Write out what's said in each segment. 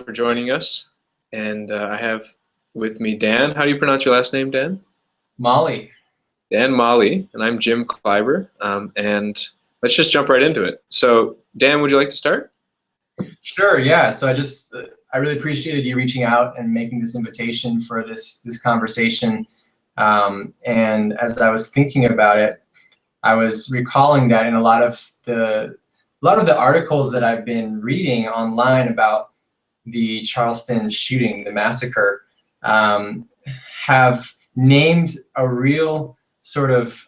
for joining us. And I have with me Dan. How do you pronounce your last name, Dan? Mahle. Dan Mahle, and I'm Jim Kleiber. And let's just jump right into it. So, Dan, would you like to start? Sure, yeah. So I really appreciated you reaching out and making this invitation for this conversation. And as I was thinking about it, I was recalling that in a lot of the articles that I've been reading online about the Charleston shooting, the massacre, have named a real sort of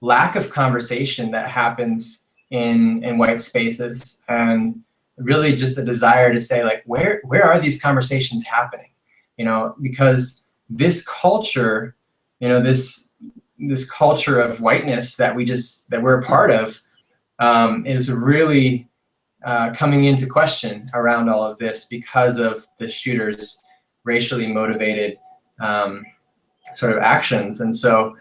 lack of conversation that happens in white spaces, and really just a desire to say, like, where are these conversations happening? Because this culture, this culture of whiteness that we're a part of, is really coming into question around all of this because of the shooter's racially motivated sort of actions. And so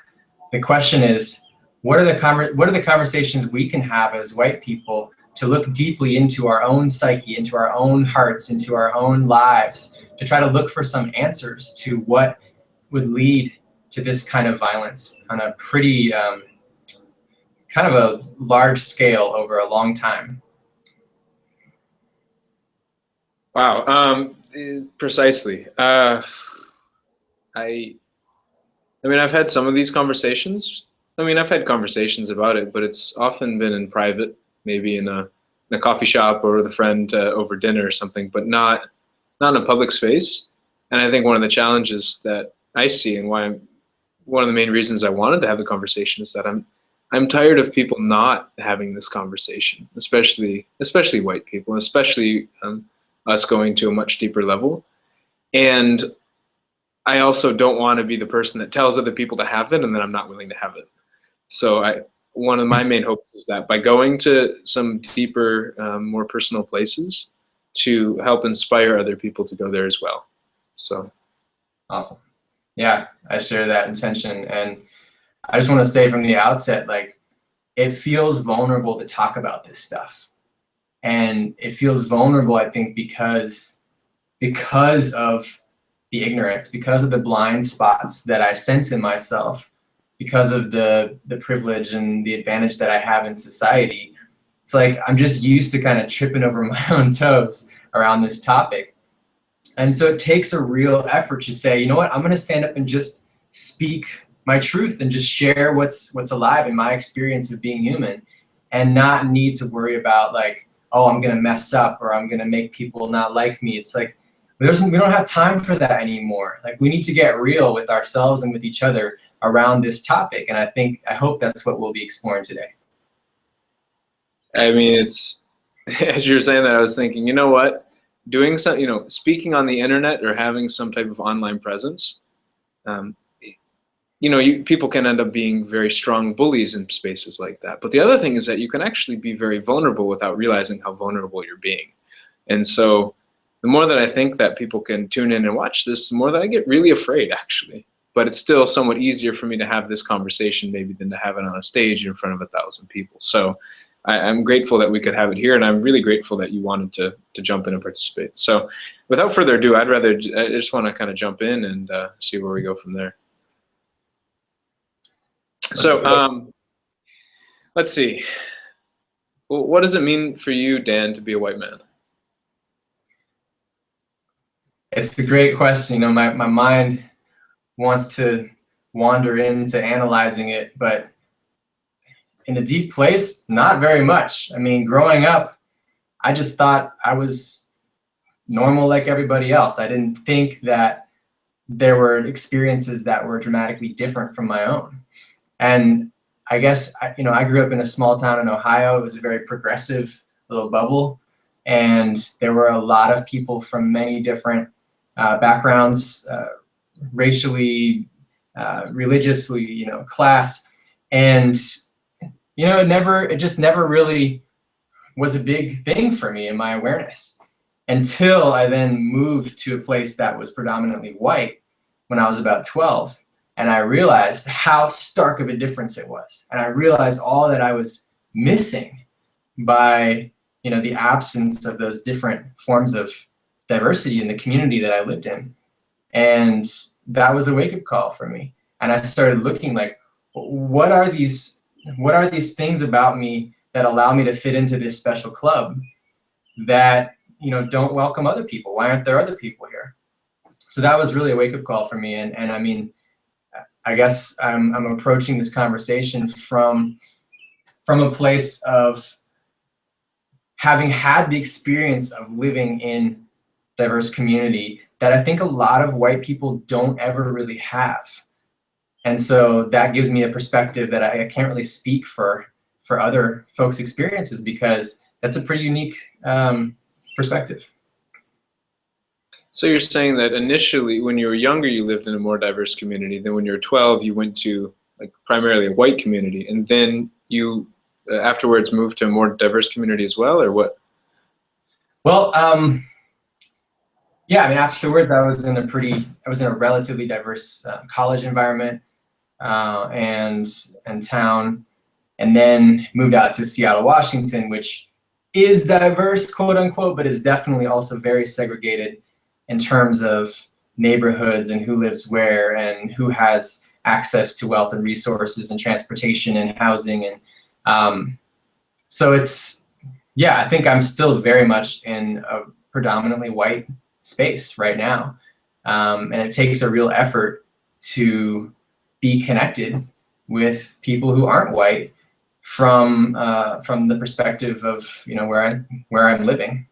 the question is, what are the conversations we can have as white people to look deeply into our own psyche, into our own hearts, into our own lives, to try to look for some answers to what would lead to this kind of violence on a pretty kind of a large scale over a long time. Wow, precisely. I mean, I've had some of these conversations. I mean, I've had conversations about it, but it's often been in private, maybe in a coffee shop or with a friend over dinner or something, but not in a public space. And I think one of the challenges that I see, and one of the main reasons I wanted to have the conversation, is that I'm tired of people not having this conversation, especially white people, especially us going to a much deeper level. And I also don't want to be the person that tells other people to have it and then I'm not willing to have it. So one of my main hopes is that by going to some deeper, more personal places, to help inspire other people to go there as well. So awesome. Yeah, I share that intention. And I just want to say from the outset, like, it feels vulnerable to talk about this stuff. And it feels vulnerable, I think, because of the ignorance, because of the blind spots that I sense in myself, because of the privilege and the advantage that I have in society. It's like I'm just used to kind of tripping over my own toes around this topic. And so it takes a real effort to say, you know what, I'm going to stand up and just speak my truth and just share what's alive in my experience of being human, and not need to worry about, like, oh, I'm going to mess up or I'm going to make people not like me. It's like, we don't have time for that anymore. Like, we need to get real with ourselves and with each other around this topic. And I hope that's what we'll be exploring today. I mean, it's, as you were saying that, I was thinking, you know what, doing some, speaking on the internet or having some type of online presence, people can end up being very strong bullies in spaces like that. But the other thing is that you can actually be very vulnerable without realizing how vulnerable you're being. And so the more that I think that people can tune in and watch this, the more that I get really afraid, actually. But it's still somewhat easier for me to have this conversation maybe than to have it on a stage in front of 1,000 people. So I'm grateful that we could have it here, and I'm really grateful that you wanted to jump in and participate. So without further ado, I just want to kind of jump in and see where we go from there. So let's see. Well, what does it mean for you, Dan, to be a white man? It's a great question. My mind wants to wander into analyzing it, but in a deep place, not very much. I mean, growing up, I just thought I was normal like everybody else. I didn't think that there were experiences that were dramatically different from my own. And I guess, I grew up in a small town in Ohio. It was a very progressive little bubble. And there were a lot of people from many different backgrounds, racially, religiously, class. And, it just never really was a big thing for me in my awareness, until I then moved to a place that was predominantly white when I was about 12. And I realized how stark of a difference it was. And I realized all that I was missing by, the absence of those different forms of diversity in the community that I lived in. And that was a wake-up call for me. And I started looking like, what are these things about me that allow me to fit into this special club that, don't welcome other people? Why aren't there other people here? So that was really a wake-up call for me. And I mean, I guess I'm approaching this conversation from a place of having had the experience of living in diverse community that I think a lot of white people don't ever really have. And so that gives me a perspective that I can't really speak for other folks' experiences, because that's a pretty unique perspective. So you're saying that initially, when you were younger, you lived in a more diverse community. Then when you were 12, you went to like primarily a white community, and then you afterwards moved to a more diverse community as well, or what? Well, yeah, I mean, afterwards, I was in a relatively diverse college environment and town, and then moved out to Seattle, Washington, which is diverse, quote unquote, but is definitely also very segregated in terms of neighborhoods and who lives where and who has access to wealth and resources and transportation and housing. And so it's, yeah, I think I'm still very much in a predominantly white space right now. And it takes a real effort to be connected with people who aren't white from the perspective of, where I'm living.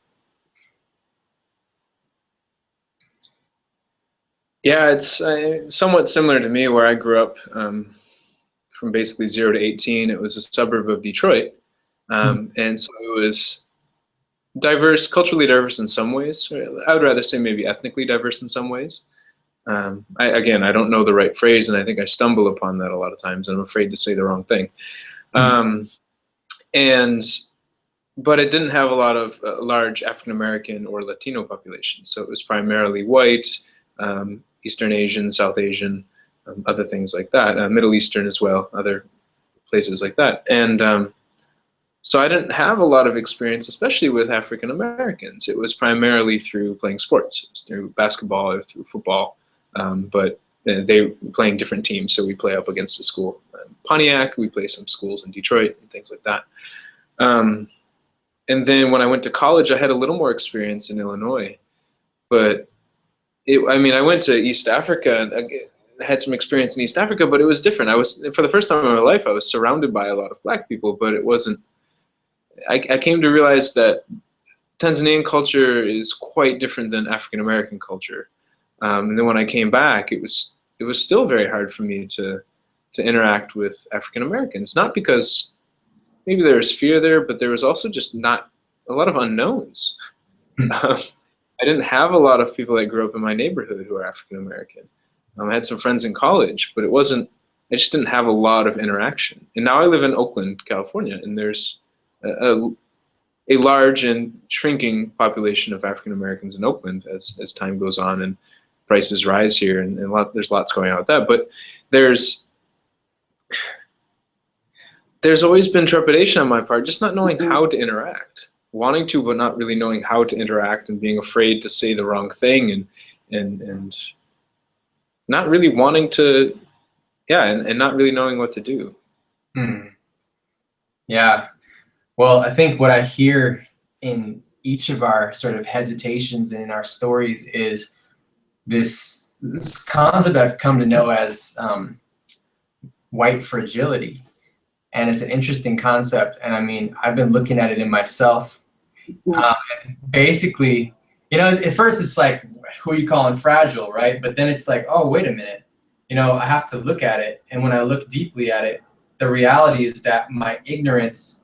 Yeah, it's somewhat similar to me, where I grew up from basically 0 to 18. It was a suburb of Detroit. And so it was diverse, culturally diverse in some ways. I would rather say maybe ethnically diverse in some ways. Again, I don't know the right phrase, and I think I stumble upon that a lot of times, and I'm afraid to say the wrong thing. But it didn't have a lot of large African American or Latino population, so it was primarily white, Eastern Asian, South Asian, other things like that, Middle Eastern as well, other places like that. And so I didn't have a lot of experience, especially with African Americans. It was primarily through playing sports. It was through basketball or through football, but they were playing different teams, so we play up against a school. Pontiac, we play some schools in Detroit and things like that. And then when I went to college, I had a little more experience in Illinois. But I went to East Africa and I had some experience in East Africa, but it was different. For the first time in my life, I was surrounded by a lot of black people, but it wasn't. I came to realize that Tanzanian culture is quite different than African American culture. And then when I came back, it was still very hard for me to interact with African Americans. Not because maybe there was fear there, but there was also just not a lot of unknowns. I didn't have a lot of people that grew up in my neighborhood who are African American. I had some friends in college, but I just didn't have a lot of interaction. And now I live in Oakland, California, and there's a large and shrinking population of African Americans in Oakland as time goes on and prices rise here, and there's lots going on with that. But there's always been trepidation on my part, just not knowing how to interact, wanting to, but not really knowing how to interact, and being afraid to say the wrong thing, and not really wanting to, and not really knowing what to do. Yeah. Well, I think what I hear in each of our sort of hesitations and in our stories is this concept I've come to know as white fragility. And it's an interesting concept. And I mean, I've been looking at it in myself. Basically, at first it's like, who are you calling fragile, right? But then it's like, oh, wait a minute. I have to look at it. And when I look deeply at it, the reality is that my ignorance,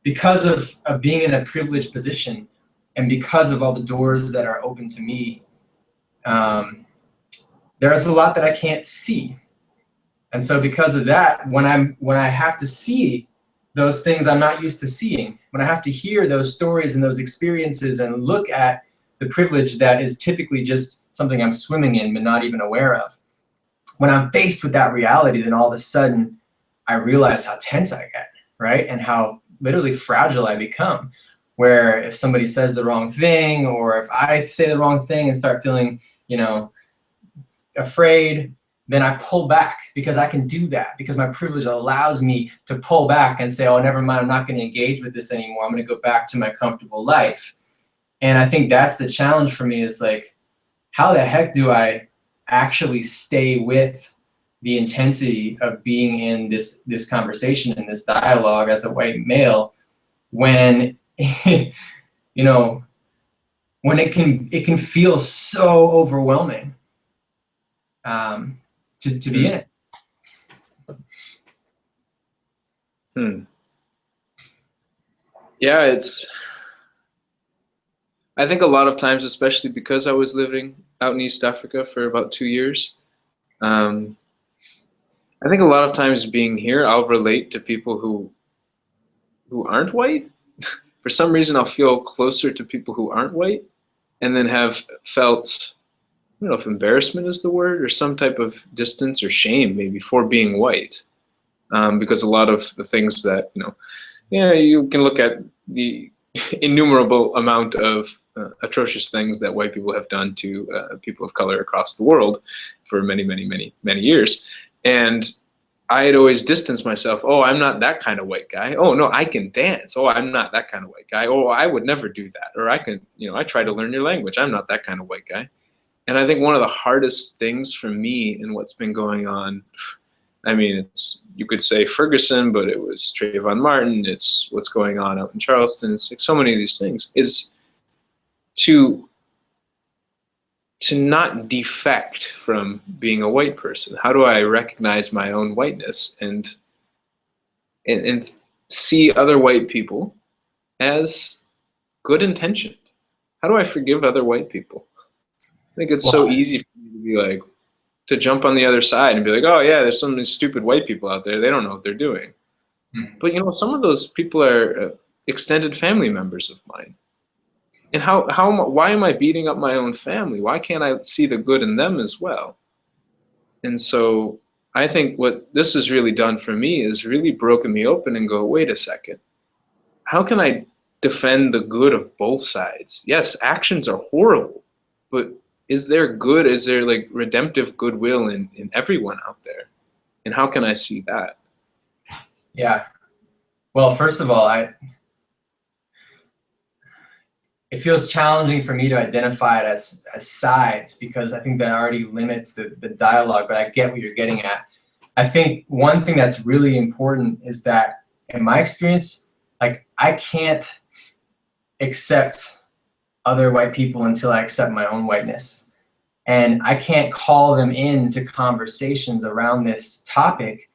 because of being in a privileged position and because of all the doors that are open to me, there's a lot that I can't see. And so because of that, when I have to see those things I'm not used to seeing, when I have to hear those stories and those experiences and look at the privilege that is typically just something I'm swimming in but not even aware of, when I'm faced with that reality, then all of a sudden I realize how tense I get, right? And how literally fragile I become. where if somebody says the wrong thing, or if I say the wrong thing and start feeling, you know, afraid, then I pull back, because I can do that, because my privilege allows me to pull back and say, oh, never mind, I'm not going to engage with this anymore. I'm going to go back to my comfortable life. And I think that's the challenge for me, is like, how the heck do I actually stay with the intensity of being in this conversation and this dialogue as a white male when you know, when it can feel so overwhelming to be in it. Yeah, I think a lot of times, especially because I was living out in East Africa for about 2 years, I think a lot of times being here, I'll relate to people who aren't white. For some reason, I'll feel closer to people who aren't white, and then have felt, I don't know if embarrassment is the word, or some type of distance or shame maybe for being white, because a lot of the things that, yeah, you can look at the innumerable amount of atrocious things that white people have done to people of color across the world for many, many, many, many years. And I had always distanced myself. Oh, I'm not that kind of white guy. Oh, no, I can dance. Oh, I'm not that kind of white guy. Oh, I would never do that. Or I can, I try to learn your language. I'm not that kind of white guy. And I think one of the hardest things for me in what's been going on, I mean, you could say Ferguson, but it was Trayvon Martin. It's what's going on out in Charleston. It's like so many of these things, is to not defect from being a white person. How do I recognize my own whiteness and see other white people as good intentioned? How do I forgive other white people? I think it's so easy for me to be like, to jump on the other side and be like, oh yeah, there's some of these stupid white people out there. They don't know what they're doing. But some of those people are extended family members of mine. And why am I beating up my own family? Why can't I see the good in them as well? And so I think what this has really done for me is really broken me open and go, wait a second. How can I defend the good of both sides? Yes, actions are horrible, but is there good? Is there like redemptive goodwill in everyone out there? And how can I see that? Yeah. Well, first of all, it feels challenging for me to identify it as sides, because I think that already limits the dialogue, but I get what you're getting at. I think one thing that's really important is that, in my experience, like, I can't accept other white people until I accept my own whiteness. And I can't call them into conversations around this topic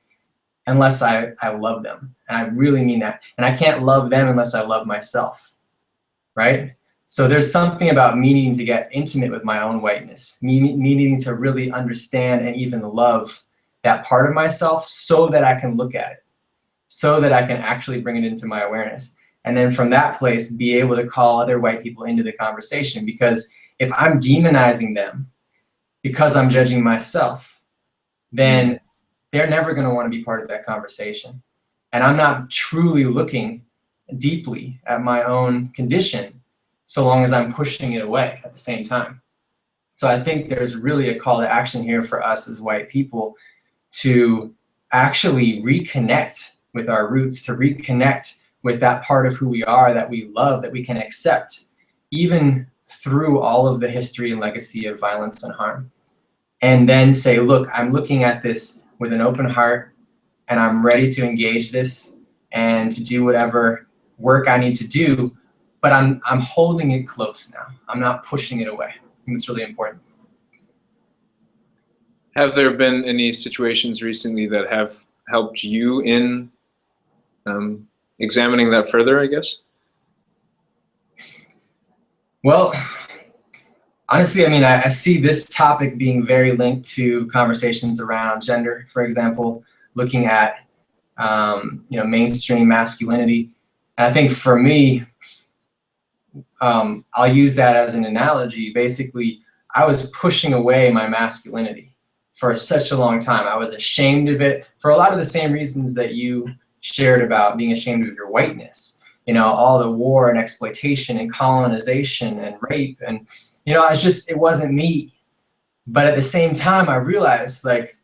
unless I love them. And I really mean that. And I can't love them unless I love myself, right? So there's something about me needing to get intimate with my own whiteness, me needing to really understand and even love that part of myself, so that I can look at it, so that I can actually bring it into my awareness. And then from that place, be able to call other white people into the conversation. Because if I'm demonizing them because I'm judging myself, then they're never going to want to be part of that conversation. And I'm not truly looking deeply at my own condition so long as I'm pushing it away at the same time. So I think there's really a call to action here for us as white people to actually reconnect with our roots, to reconnect with that part of who we are, that we love, that we can accept, even through all of the history and legacy of violence and harm. And then say, look, I'm looking at this with an open heart, and I'm ready to engage this and to do whatever work I need to do, but I'm holding it close now. I'm not pushing it away. I think it's really important. Have there been any situations recently that have helped you in examining that further, I guess? Well, honestly, I mean, I see this topic being very linked to conversations around gender, for example, looking at mainstream masculinity. And I think for me, I'll use that as an analogy. Basically, I was pushing away my masculinity for such a long time. I was ashamed of it for a lot of the same reasons that you shared about being ashamed of your whiteness. all the war and exploitation and colonization and rape, and it wasn't me. But at the same time, I realized, like,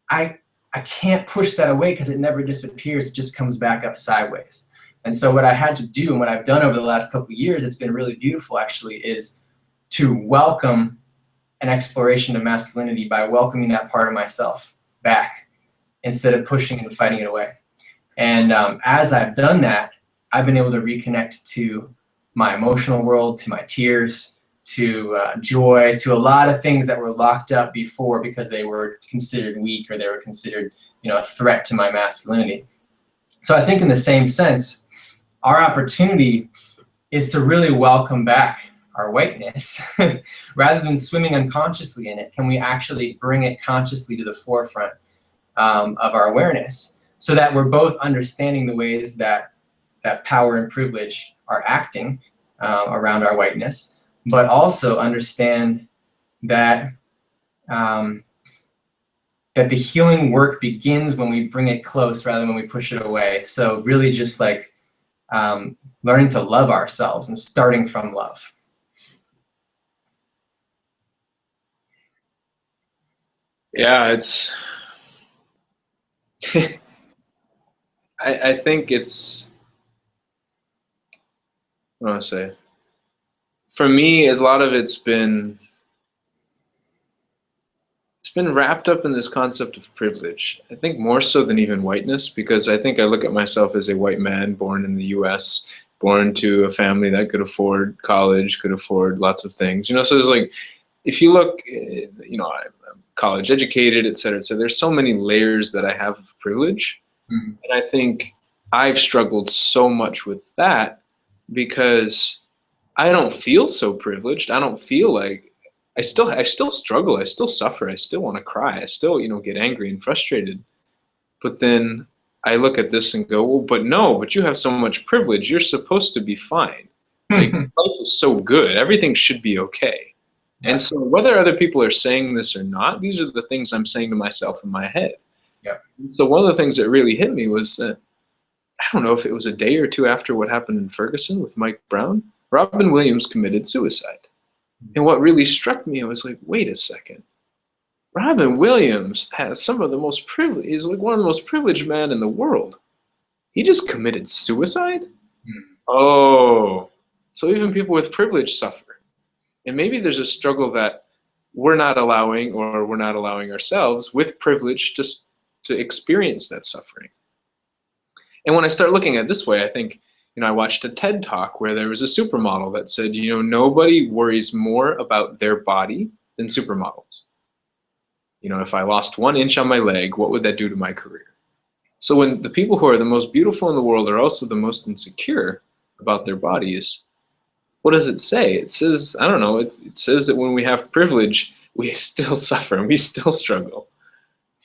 I can't push that away because it never disappears. It just comes back up sideways. And so what I had to do, and what I've done over the last couple of years, it's been really beautiful actually, is to welcome an exploration of masculinity by welcoming that part of myself back instead of pushing and fighting it away. And as I've done that, I've been able to reconnect to my emotional world, to my tears, to joy, to a lot of things that were locked up before because they were considered weak or they were considered, a threat to my masculinity. So I think in the same sense, our opportunity is to really welcome back our whiteness rather than swimming unconsciously in it. Can we actually bring it consciously to the forefront of our awareness so that we're both understanding the ways that power and privilege are acting around our whiteness, but also understand that that the healing work begins when we bring it close rather than when we push it away. So really just like learning to love ourselves and starting from love. Yeah, it's I think it's, what do I say? For me, a lot of it's been wrapped up in this concept of privilege. I think more so than even whiteness, because I think I look at myself as a white man born in the US, born to a family that could afford college, could afford lots of things. So there's like, if you look, I'm college educated, et cetera. So there's so many layers that I have of privilege. Mm-hmm. And I think I've struggled so much with that because I don't feel so privileged. I don't feel like I still struggle. I still suffer. I still want to cry. I still, get angry and frustrated. But then I look at this and go, well, but you have so much privilege. You're supposed to be fine. Like, life is so good. Everything should be okay. Yeah. And so whether other people are saying this or not, these are the things I'm saying to myself in my head. Yeah. So one of the things that really hit me was that, I don't know if it was a day or two after what happened in Ferguson with Mike Brown, Robin Williams committed suicide. And what really struck me, I was like, wait a second. Robin Williams has some of the most privileged, he's like one of the most privileged men in the world. He just committed suicide? Oh, so even people with privilege suffer. And maybe there's a struggle that we're not allowing ourselves with privilege to experience that suffering. And when I start looking at it this way, I think, I watched a TED Talk where there was a supermodel that said, nobody worries more about their body than supermodels. If I lost 1 inch on my leg, what would that do to my career? So when the people who are the most beautiful in the world are also the most insecure about their bodies, what does it say? It says, I don't know, it says that when we have privilege, we still suffer and we still struggle.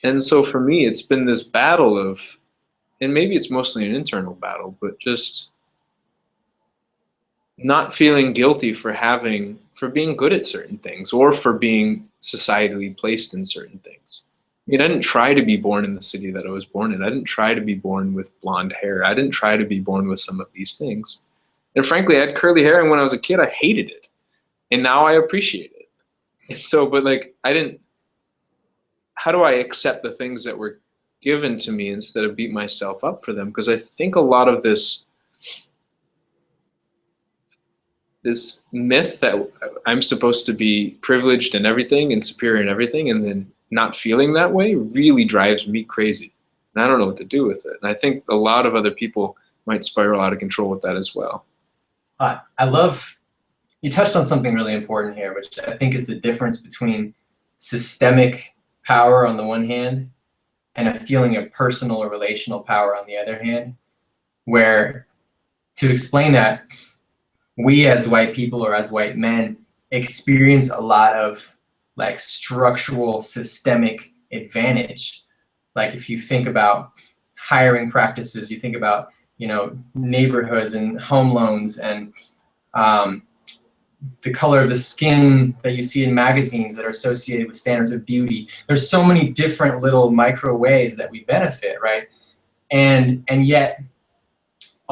And so for me, it's been this battle of, and maybe it's mostly an internal battle, but just not feeling guilty for being good at certain things or for being societally placed in certain things. I didn't try to be born in the city that I was born in. I didn't try to be born with blonde hair. I didn't try to be born with some of these things. And frankly, I had curly hair, and when I was a kid, I hated it. And now I appreciate it. And so, but like, how do I accept the things that were given to me instead of beat myself up for them? Because I think a lot of this myth that I'm supposed to be privileged in everything and superior in everything, and then not feeling that way really drives me crazy. And I don't know what to do with it. And I think a lot of other people might spiral out of control with that as well. I love, you touched on something really important here, which I think is the difference between systemic power on the one hand and a feeling of personal or relational power on the other hand, where, to explain that, we as white people or as white men experience a lot of like structural systemic advantage. Like if you think about hiring practices, you think about, neighborhoods and home loans and the color of the skin that you see in magazines that are associated with standards of beauty. There's so many different little micro ways that we benefit, right? And yet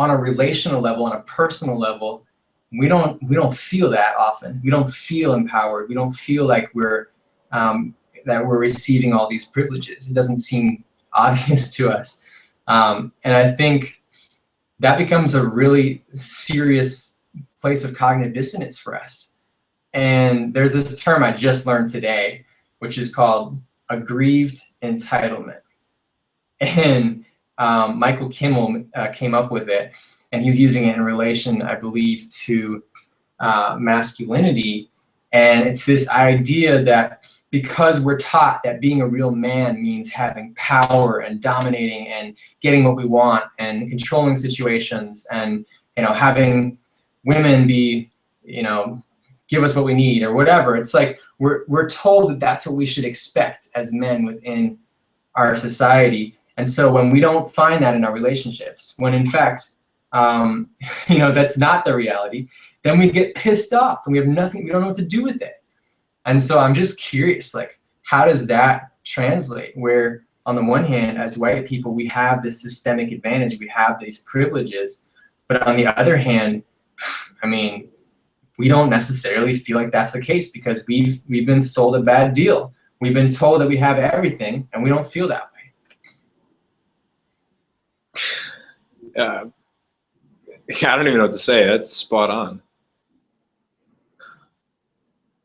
on a relational level, on a personal level, we don't feel that often. We don't feel empowered. We don't feel like that we're receiving all these privileges. It doesn't seem obvious to us. And I think that becomes a really serious place of cognitive dissonance for us. And there's this term I just learned today, which is called aggrieved entitlement. And Michael Kimmel came up with it, and he was using it in relation, I believe, to masculinity. And it's this idea that because we're taught that being a real man means having power and dominating and getting what we want and controlling situations and, you know, having women be, you know, give us what we need or whatever. It's like we're told that that's what we should expect as men within our society. And so when we don't find that in our relationships, when in fact, you know, that's not the reality, then we get pissed off and we have nothing, we don't know what to do with it. And so I'm just curious, like, how does that translate? Where on the one hand, as white people, we have this systemic advantage, we have these privileges, but on the other hand, I mean, we don't necessarily feel like that's the case because we've been sold a bad deal. We've been told that we have everything and we don't feel that way. Yeah, I don't even know what to say. That's spot on.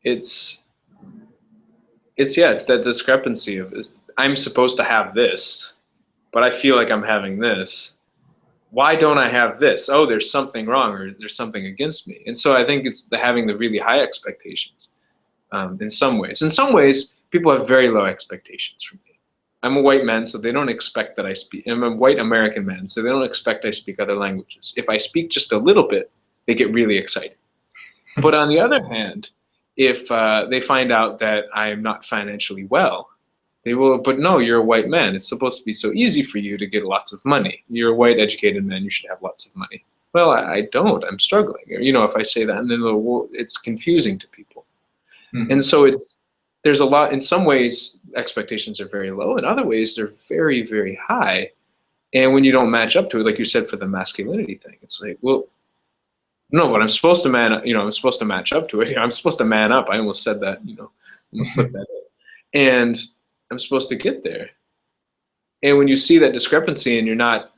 It's that discrepancy of I'm supposed to have this, but I feel like I'm having this. Why don't I have this? Oh, there's something wrong, or there's something against me. And so I think it's having the really high expectations. In some ways, people have very low expectations from me. I'm a white man, so they don't expect that I speak. I'm a white American man, so they don't expect I speak other languages. If I speak just a little bit, they get really excited. But on the other hand, if they find out that I am not financially well, they will, but no, you're a white man. It's supposed to be so easy for you to get lots of money. You're a white educated man. You should have lots of money. Well, I don't. I'm struggling. You know, if I say that, and then it's confusing to people. Mm-hmm. And so there's a lot, in some ways, expectations are very low. In other ways, they're very, very high. And when you don't match up to it, like you said, for the masculinity thing, it's like, well, no, but I'm supposed to I'm supposed to match up to it. You know, I'm supposed to man up. I almost said that, you know, almost slipped that in. And I'm supposed to get there. And when you see that discrepancy and you're not,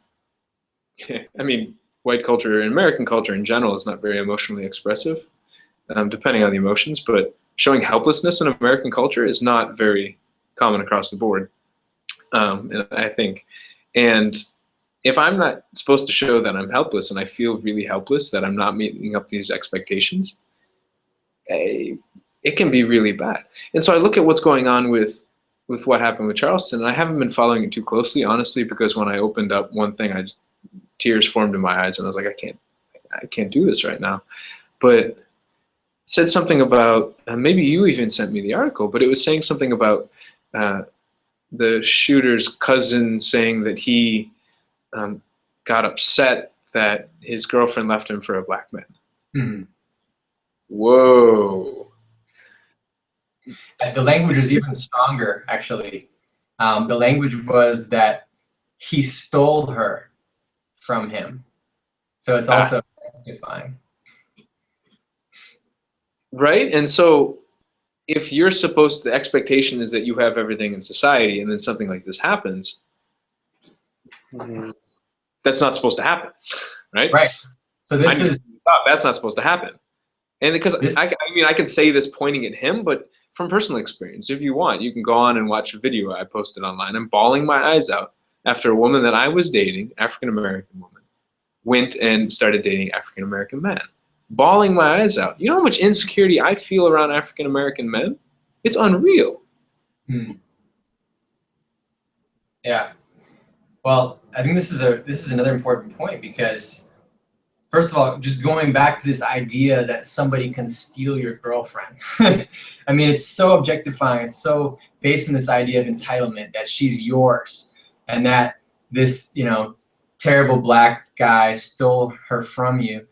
I mean, white culture and American culture in general is not very emotionally expressive, depending on the emotions, but showing helplessness in American culture is not very common across the board, I think. And if I'm not supposed to show that I'm helpless and I feel really helpless, that I'm not meeting up these expectations, it can be really bad. And so I look at what's going on with what happened with Charleston, and I haven't been following it too closely, honestly, because when I opened up one thing, tears formed in my eyes, and I was like, I can't do this right now. But said something about, maybe you even sent me the article, but it was saying something about the shooter's cousin saying that he got upset that his girlfriend left him for a black man. Mm-hmm. Whoa. The language was even stronger, actually. The language was that he stole her from him. So it's also defined. Right? And so if you're supposed to, the expectation is that you have everything in society, and then something like this happens, that's not supposed to happen, right? Right. So that's not supposed to happen. And because I can say this pointing at him, but from personal experience, if you want, you can go on and watch a video I posted online. I'm bawling my eyes out after a woman that I was dating, African-American woman, went and started dating African-American man. Bawling my eyes out. You know how much insecurity I feel around African-American men? It's unreal. Yeah. Well, I think this is another important point, because first of all, just going back to this idea that somebody can steal your girlfriend. I mean, it's so objectifying. It's so based on this idea of entitlement, that she's yours, and that this, you know, terrible black guy stole her from you.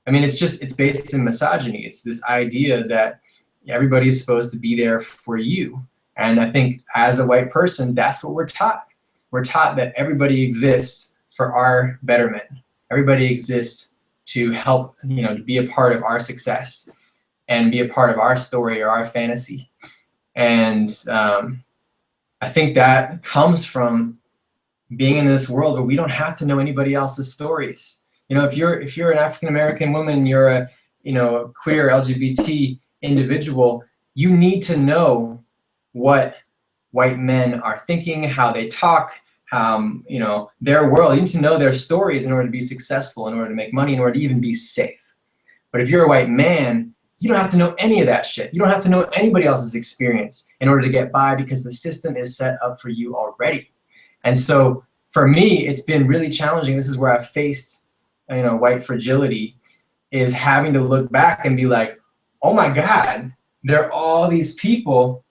I mean, it's based in misogyny. It's this idea that everybody's supposed to be there for you. And I think as a white person, that's what we're taught. We're taught that everybody exists for our betterment. Everybody exists to help, to be a part of our success and be a part of our story or our fantasy. And I think that comes from being in this world where we don't have to know anybody else's stories. If you're an African American woman, you're a queer LGBT individual, you need to know what white men are thinking, how they talk, their world. You need to know their stories in order to be successful, in order to make money, in order to even be safe. But if you're a white man, you don't have to know any of that shit. You don't have to know anybody else's experience in order to get by, because the system is set up for you already. And so for me, it's been really challenging. This is where I've faced, white fragility, is having to look back and be like, oh my God, there are all these people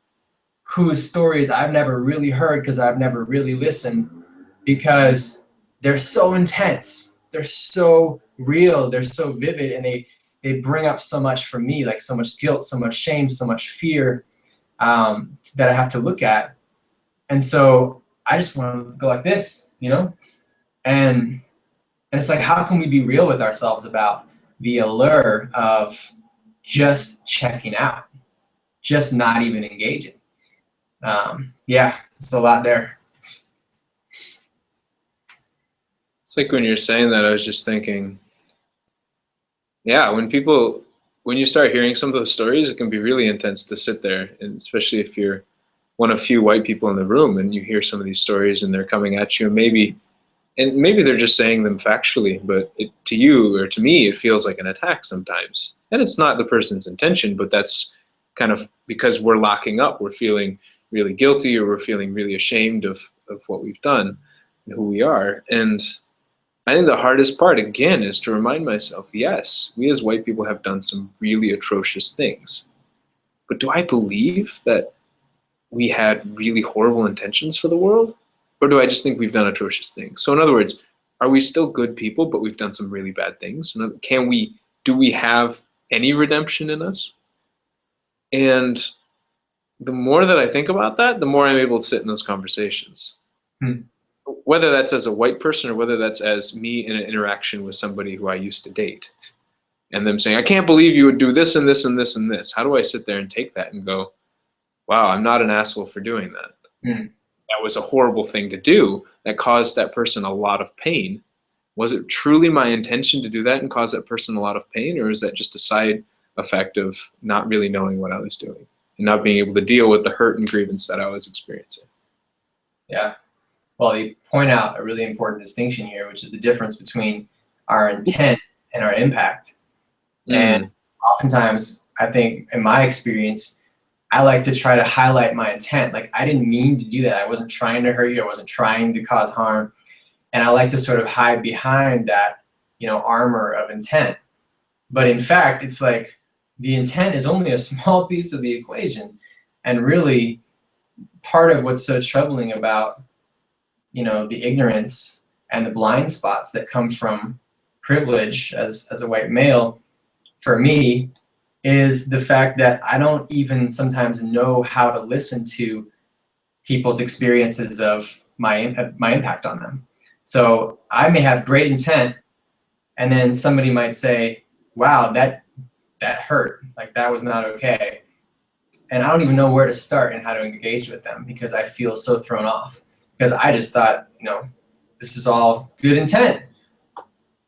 whose stories I've never really heard because I've never really listened, because they're so intense, they're so real, they're so vivid, and they bring up so much for me, like so much guilt, so much shame, so much fear, that I have to look at. And so I just want to go like this, and it's like, how can we be real with ourselves about the allure of just checking out, just not even engaging? Yeah, it's a lot there. It's like when you're saying that, I was just thinking, yeah, when you start hearing some of those stories, it can be really intense to sit there, and especially if you're one of few white people in the room and you hear some of these stories and they're coming at you, and maybe they're just saying them factually, but to you or to me, it feels like an attack sometimes. And it's not the person's intention, but that's kind of because we're locking up, we're feeling really guilty, or we're feeling really ashamed of what we've done and who we are. And I think the hardest part, again, is to remind myself, yes, we as white people have done some really atrocious things. But do I believe that we had really horrible intentions for the world? Or do I just think we've done atrocious things? So in other words, are we still good people, but we've done some really bad things? Do we have any redemption in us? And the more that I think about that, the more I'm able to sit in those conversations. Whether that's as a white person or whether that's as me in an interaction with somebody who I used to date, and them saying, I can't believe you would do this and this and this and this. How do I sit there and take that and go, wow, I'm not an asshole for doing that. That was a horrible thing to do that caused that person a lot of pain. Was it truly my intention to do that and cause that person a lot of pain, or is that just a side effect of not really knowing what I was doing and not being able to deal with the hurt and grievance that I was experiencing? Yeah. Well, you point out a really important distinction here, which is the difference between our intent and our impact. And oftentimes, I think in my experience, I like to try to highlight my intent. Like, I didn't mean to do that. I wasn't trying to hurt you. I wasn't trying to cause harm. And I like to sort of hide behind that, armor of intent. But in fact, it's like the intent is only a small piece of the equation. And really, part of what's so troubling about, the ignorance and the blind spots that come from privilege as a white male, for me, is the fact that I don't even sometimes know how to listen to people's experiences of my impact on them. So I may have great intent, and then somebody might say, wow, that hurt, like that was not okay. And I don't even know where to start and how to engage with them, because I feel so thrown off, because I just thought, this was all good intent.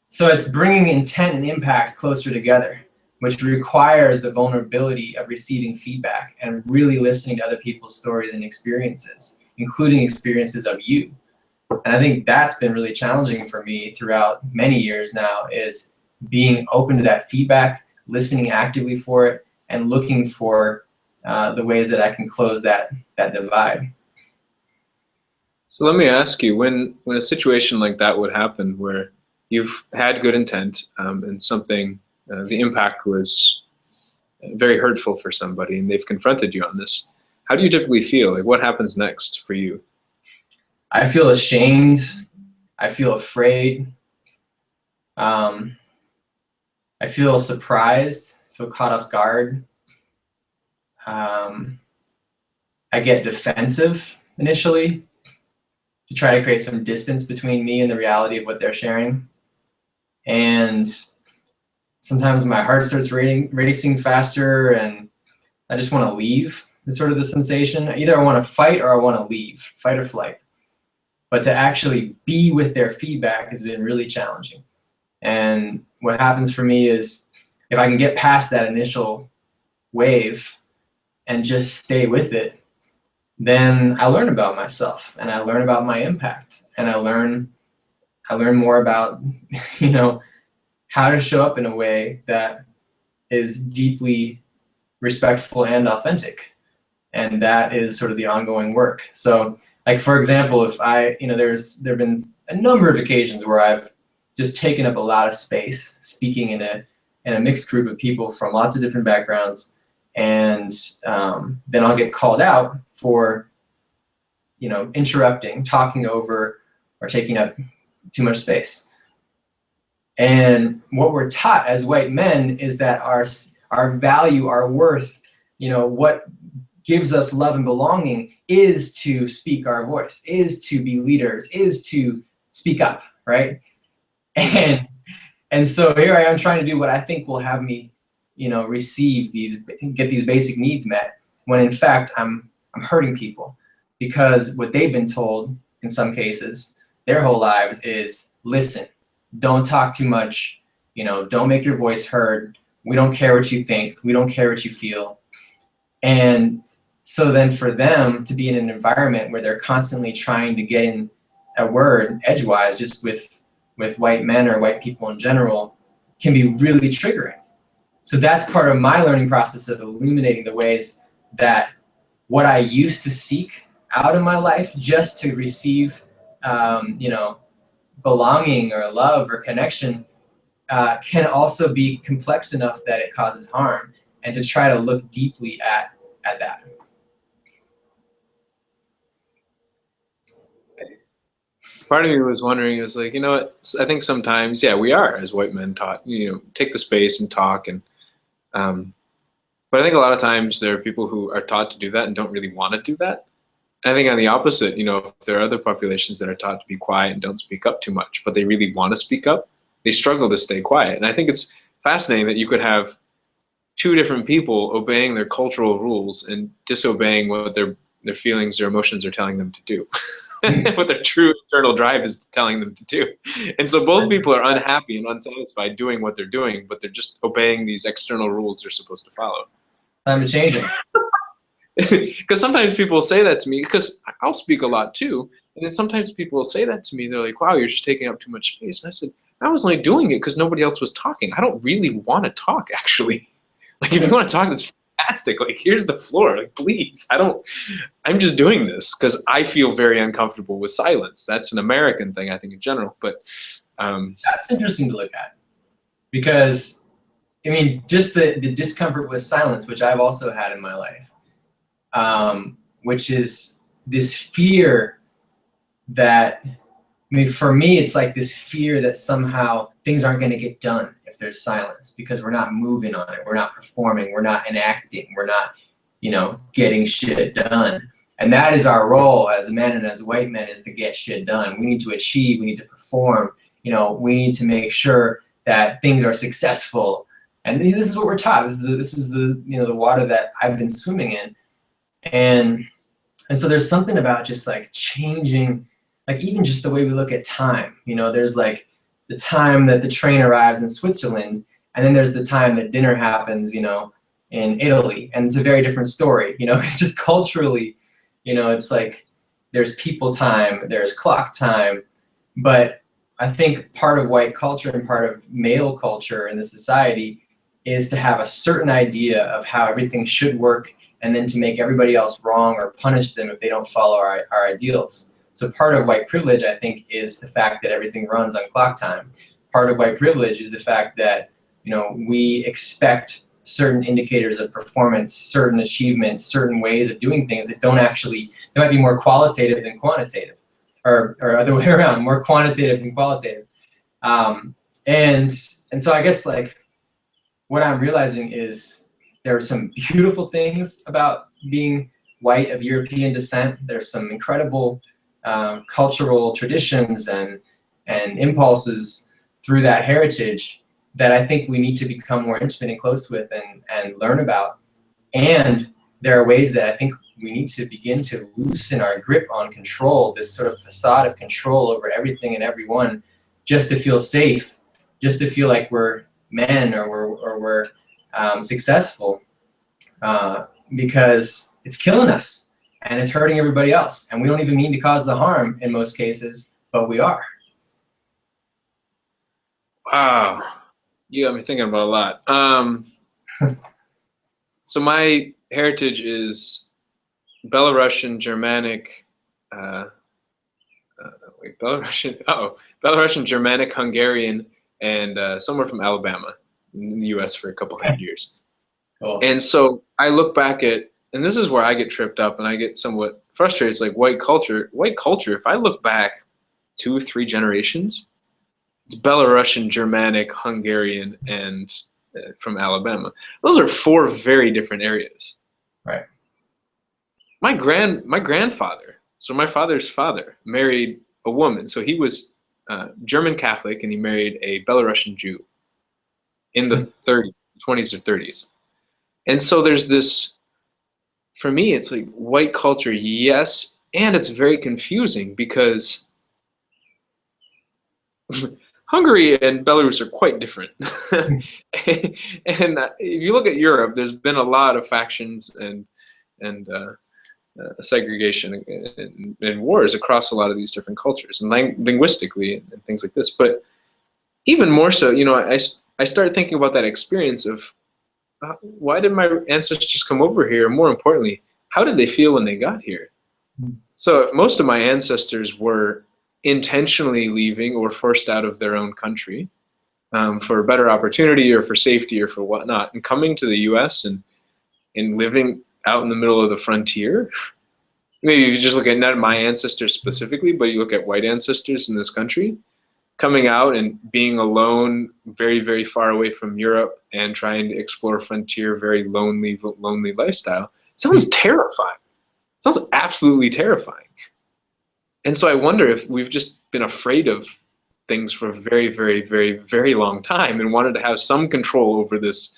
So it's bringing intent and impact closer together, which requires the vulnerability of receiving feedback and really listening to other people's stories and experiences, including experiences of you. And I think that's been really challenging for me throughout many years now, is being open to that feedback, listening actively for it, and looking for the ways that I can close that divide. So let me ask you, when a situation like that would happen, where you've had good intent and something, the impact was very hurtful for somebody, and they've confronted you on this, how do you typically feel? Like, what happens next for you? I feel ashamed. I feel afraid. I feel surprised. I feel caught off guard. I get defensive initially, to try to create some distance between me and the reality of what they're sharing. and sometimes my heart starts racing faster, and I just want to leave. Is sort of the sensation. Either I want to fight or I want to leave, fight or flight. But to actually be with their feedback has been really challenging. And what happens for me is if I can get past that initial wave and just stay with it, then I learn about myself and I learn about my impact, and I learn more about, you know, how to show up in a way that is deeply respectful and authentic. And that is sort of the ongoing work. So like, for example, if I, you know, there've been a number of occasions where I've just taken up a lot of space speaking in a mixed group of people from lots of different backgrounds, and then I'll get called out for, you know, interrupting, talking over, or taking up too much space. And what we're taught as white men is that our value, our worth, you know, what gives us love and belonging is to speak our voice, is to be leaders, is to speak up, right? And so here I am trying to do what I think will have me, you know, get these basic needs met, when in fact I'm hurting people, because what they've been told in some cases their whole lives is, listen, don't talk too much, you know, don't make your voice heard. We don't care what you think. We don't care what you feel. And so then for them to be in an environment where they're constantly trying to get in a word edgewise, just with white men or white people in general, can be really triggering. So that's part of my learning process of illuminating the ways that what I used to seek out of my life just to receive, you know, belonging or love or connection, can also be complex enough that it causes harm, and to try to look deeply at that. Part of me was wondering, is like, you know what, I think sometimes, yeah, we are as white men taught, you know, take the space and talk, and but I think a lot of times there are people who are taught to do that and don't really want to do that. And I think on the opposite, you know, if there are other populations that are taught to be quiet and don't speak up too much, but they really want to speak up, they struggle to stay quiet. And I think it's fascinating that you could have two different people obeying their cultural rules and disobeying what their feelings or emotions are telling them to do. What their true internal drive is telling them to do. And so both people are unhappy and unsatisfied doing what they're doing, but they're just obeying these external rules they're supposed to follow. Time to change it. Because sometimes people will say that to me, because I'll speak a lot too, and then sometimes people will say that to me. They're like, wow, you're just taking up too much space. And I said, I was only doing it because nobody else was talking. I don't really want to talk, actually. Like, if you want to talk, that's fantastic. Like, here's the floor. Like, please. I'm just doing this because I feel very uncomfortable with silence. That's an American thing, I think, in general. But that's interesting to look at, because I mean, just the discomfort with silence, which I've also had in my life, which is this fear that, I mean, for me, it's like this fear that somehow things aren't going to get done if there's silence, because we're not moving on it, we're not performing, we're not enacting, we're not, you know, getting shit done. And that is our role as men and as white men, is to get shit done. We need to achieve, we need to perform, you know, we need to make sure that things are successful. And this is what we're taught. This is the you know, the water that I've been swimming in. And so there's something about just like changing, like even just the way we look at time. You know, there's like the time that the train arrives in Switzerland, and then there's the time that dinner happens, you know, in Italy. And it's a very different story, you know, just culturally, you know, it's like there's people time, there's clock time. But I think part of white culture and part of male culture in the society is to have a certain idea of how everything should work, and then to make everybody else wrong or punish them if they don't follow our ideals. So part of white privilege, I think, is the fact that everything runs on clock time. Part of white privilege is the fact that, you know, we expect certain indicators of performance, certain achievements, certain ways of doing things that don't actually, they might be more qualitative than quantitative, or other way around, more quantitative than qualitative. And so I guess like what I'm realizing is there are some beautiful things about being white of European descent. There's some incredible cultural traditions and impulses through that heritage that I think we need to become more intimate and close with and learn about. And there are ways that I think we need to begin to loosen our grip on control, this sort of facade of control over everything and everyone, just to feel safe, just to feel like we're men or we're successful, because it's killing us and it's hurting everybody else. And we don't even mean to cause the harm in most cases, but we are. Wow, you got me thinking about a lot. So my heritage is Belarusian, Germanic, Belarusian, Germanic, Hungarian, and somewhere from Alabama in the U.S. for a couple hundred years. Cool. And so I look back at, and this is where I get tripped up and I get somewhat frustrated. It's like white culture, if I look back 2-3 generations, it's Belarusian, Germanic, Hungarian, and from Alabama. Those are 4 very different areas. Right. My grandfather, so my father's father, married a woman. So he was German Catholic, and he married a Belarusian Jew in the 20s or 30s. And so there's this, for me, it's like white culture, yes, and it's very confusing because Hungary and Belarus are quite different. And if you look at Europe, there's been a lot of factions and segregation and wars across a lot of these different cultures and linguistically and things like this. But even more so, I started thinking about that experience of why did my ancestors come over here? More importantly, how did they feel when they got here? So if most of my ancestors were intentionally leaving or forced out of their own country for a better opportunity or for safety or for whatnot, and coming to the US and living out in the middle of the frontier, maybe if you just look at not my ancestors specifically, but you look at white ancestors in this country, coming out and being alone, very, very far away from Europe and trying to explore frontier, very lonely lifestyle, it sounds terrifying. It sounds absolutely terrifying. And so I wonder if we've just been afraid of things for a very, very, very, very long time and wanted to have some control over this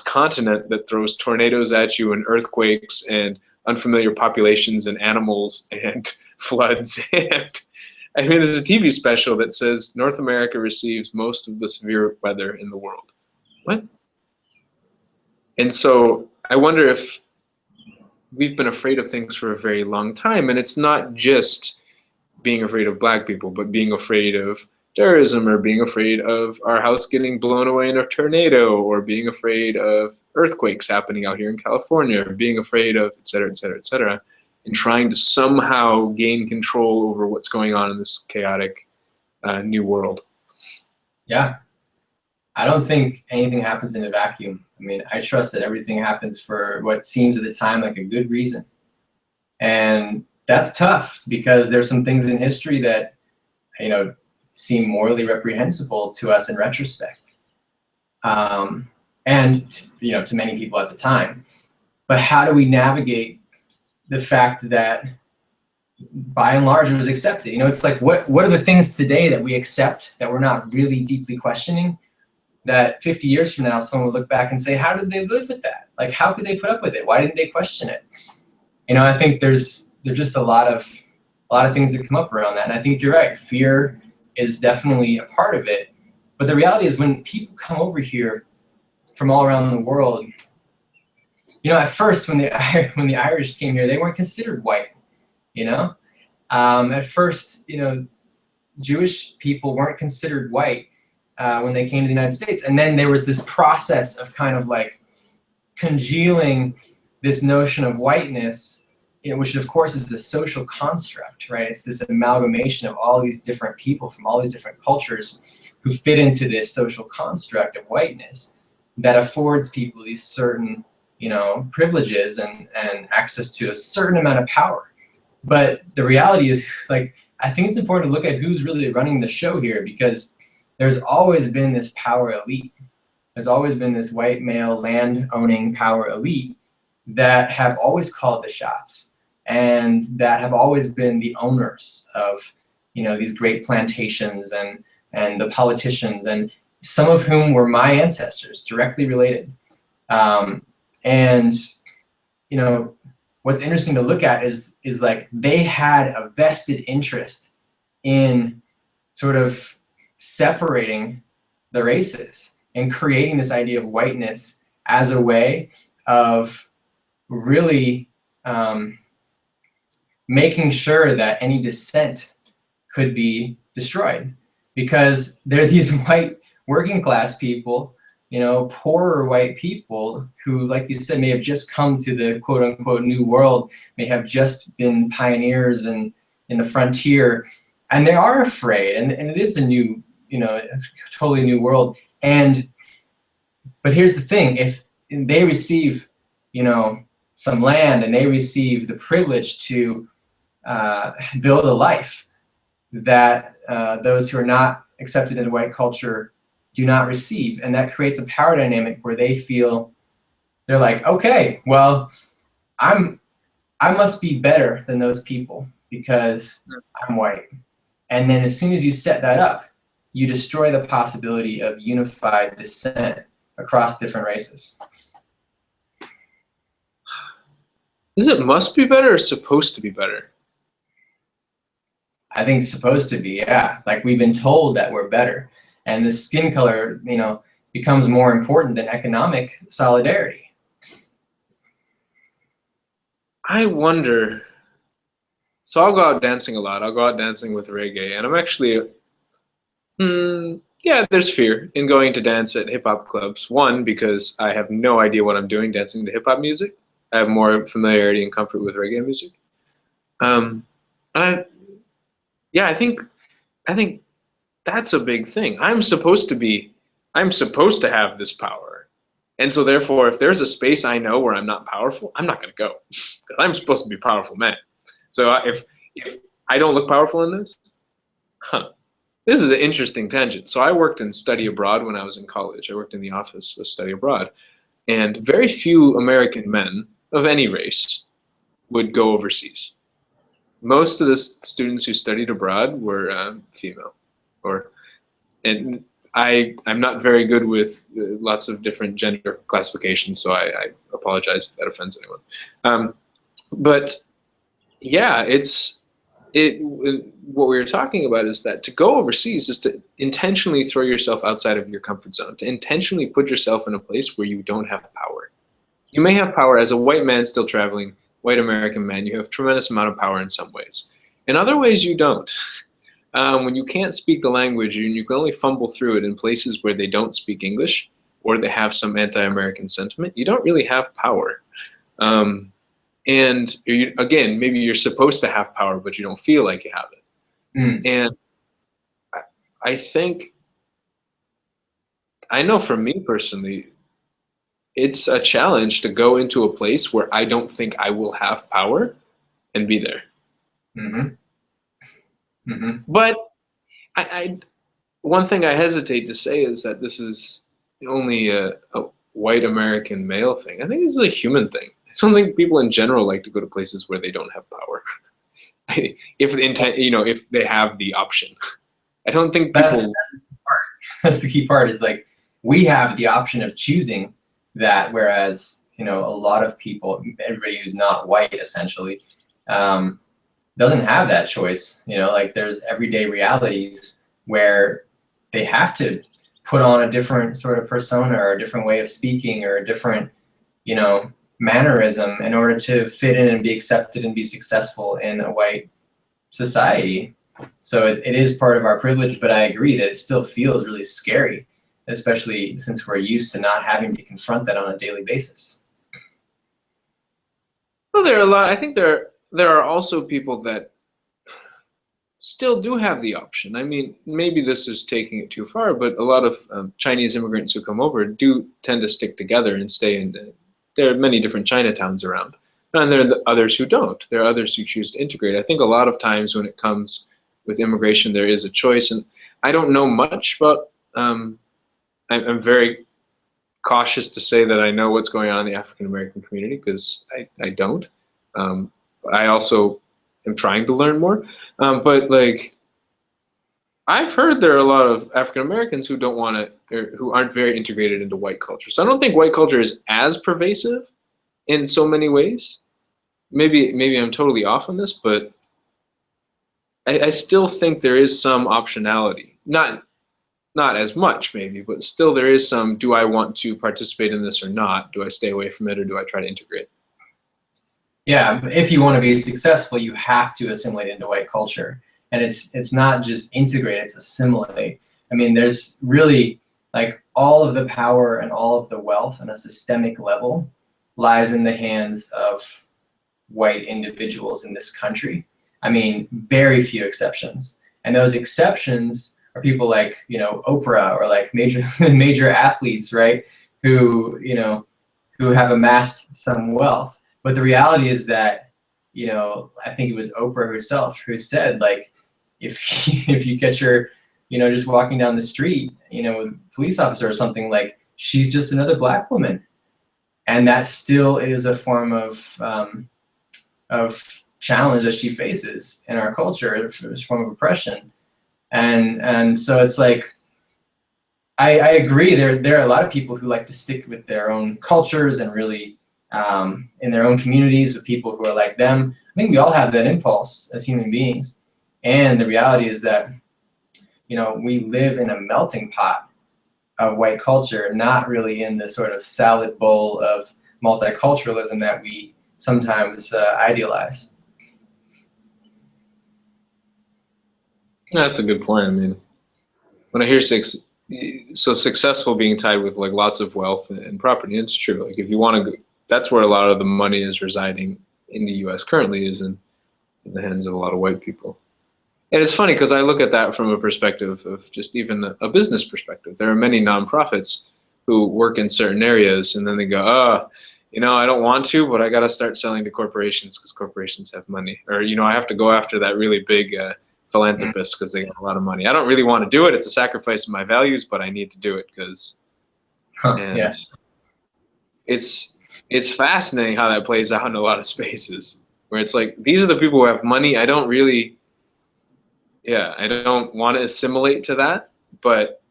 continent that throws tornadoes at you and earthquakes and unfamiliar populations and animals and floods. And I mean, there's a TV special that says North America receives most of the severe weather in the world. What? And so I wonder if we've been afraid of things for a very long time. And it's not just being afraid of black people, but being afraid of terrorism or being afraid of our house getting blown away in a tornado or being afraid of earthquakes happening out here in California or being afraid of et cetera, et cetera, et cetera, and trying to somehow gain control over what's going on in this chaotic new world. Yeah. I don't think anything happens in a vacuum. I mean, I trust that everything happens for what seems at the time like a good reason. And that's tough because there's some things in history that, seem morally reprehensible to us in retrospect. And, to many people at the time. But how do we navigate the fact that by and large it was accepted? It's like, what are the things today that we accept that we're not really deeply questioning, that 50 years from now someone will look back and say, how did they live with that? Like, how could they put up with it? Why didn't they question it? I think there's just a lot of things that come up around that. And I think you're right. Fear is definitely a part of it. But the reality is when people come over here from all around the world, at first when the Irish came here, they weren't considered white, At first, Jewish people weren't considered white when they came to the United States. And then there was this process of kind of like congealing this notion of whiteness, which of course is the social construct, right? It's this amalgamation of all these different people from all these different cultures who fit into this social construct of whiteness that affords people these certain, privileges and access to a certain amount of power. But the reality is, like, I think it's important to look at who's really running the show here, because there's always been this power elite. There's always been this white male land-owning power elite that have always called the shots and that have always been the owners of, these great plantations and and the politicians, and some of whom were my ancestors, directly related. And you know, what's interesting to look at is like they had a vested interest in sort of separating the races and creating this idea of whiteness as a way of really making sure that any dissent could be destroyed, because there are these white working class people, you know, poorer white people who, like you said, may have just come to the quote unquote new world, may have just been pioneers in the frontier, and they are afraid, and it is a new, you know, a totally new world. But here's the thing, if they receive, you know, some land and they receive the privilege to build a life that those who are not accepted into white culture do not receive, and that creates a power dynamic where they feel they're like, okay, well, I must be better than those people because I'm white. And then as soon as you set that up, you destroy the possibility of unified dissent across different races. Is it must be better or supposed to be better? I think it's supposed to be, yeah. Like we've been told that we're better. And the skin color, you know, becomes more important than economic solidarity. I wonder. So I'll go out dancing a lot. I'll go out dancing with reggae, and I'm actually, yeah, there's fear in going to dance at hip hop clubs. One, because I have no idea what I'm doing dancing to hip hop music. I have more familiarity and comfort with reggae music. And yeah, I think that's a big thing. I'm supposed to have this power. And so therefore, if there's a space I know where I'm not powerful, I'm not going to go because I'm supposed to be a powerful man. So if I don't look powerful in this, this is an interesting tangent. So I worked in study abroad when I was in college. I worked in the office of study abroad, and very few American men of any race would go overseas. Most of the students who studied abroad were female, and I'm not very good with lots of different gender classifications, so I apologize if that offends anyone. But yeah, what we were talking about is that to go overseas is to intentionally throw yourself outside of your comfort zone, to intentionally put yourself in a place where you don't have power. You may have power as a white man still traveling, white American man. You have a tremendous amount of power in some ways. In other ways, you don't. When you can't speak the language and you can only fumble through it in places where they don't speak English or they have some anti-American sentiment, you don't really have power. And again, maybe you're supposed to have power, but you don't feel like you have it. And I think, I know for me personally, it's a challenge to go into a place where I don't think I will have power and be there. But one thing I hesitate to say is that this is only a white American male thing. I think this is a human thing. I don't think people in general like to go to places where they don't have power. If they have the option. I don't think people. That's the key part. Is like we have the option of choosing that, whereas a lot of people, everybody who's not white, essentially, doesn't have that choice. Like there's everyday realities where they have to put on a different sort of persona or a different way of speaking or a different, mannerism in order to fit in and be accepted and be successful in a white society. So it is part of our privilege, but I agree that it still feels really scary, especially since we're used to not having to confront that on a daily basis. Well, there are a lot. I think there are also people that still do have the option. I mean, maybe this is taking it too far, but a lot of Chinese immigrants who come over do tend to stick together and stay in. There are many different Chinatowns around, and there are others who don't. There are others who choose to integrate. I think a lot of times when it comes with immigration, there is a choice, and I don't know much about. I'm very cautious to say that I know what's going on in the African American community because I don't. I also am trying to learn more, but like I've heard there are a lot of African Americans who don't want to, or who aren't very integrated into white culture. So I don't think white culture is as pervasive in so many ways. Maybe I'm totally off on this, but I still think there is some optionality. Not as much maybe, but still there is some, do I want to participate in this or not? Do I stay away from it or do I try to integrate? Yeah, but if you want to be successful, you have to assimilate into white culture. And it's not just integrate, it's assimilate. I mean, there's really like all of the power and all of the wealth on a systemic level lies in the hands of white individuals in this country. I mean, very few exceptions. And those exceptions are people like, you know, Oprah or like major athletes, right? Who, you know, who have amassed some wealth. But the reality is that, you know, I think it was Oprah herself who said, like, if if you catch her, you know, just walking down the street, you know, with a police officer or something, like, she's just another black woman, and that still is a form of challenge that she faces in our culture. It's a form of oppression, and so it's like I agree. There are a lot of people who like to stick with their own cultures and really in their own communities with people who are like them. I think we all have that impulse as human beings, and the reality is that, you know, we live in a melting pot of white culture, not really in the sort of salad bowl of multiculturalism that we sometimes idealize. That's a good point. I mean, when I hear so successful being tied with like lots of wealth and property, it's true. Like if you want to, that's where a lot of the money is residing in the U.S. currently, is in the hands of a lot of white people. And it's funny because I look at that from a perspective of just even a business perspective. There are many nonprofits who work in certain areas, and then they go, oh, you know, I don't want to, but I got to start selling to corporations because corporations have money. Or, you know, I have to go after that really big philanthropist because they got a lot of money. I don't really want to do it. It's a sacrifice of my values, but I need to do it because, Yeah. and it's fascinating how that plays out in a lot of spaces where it's like, these are the people who have money. I don't really, yeah, I don't want to assimilate to that, but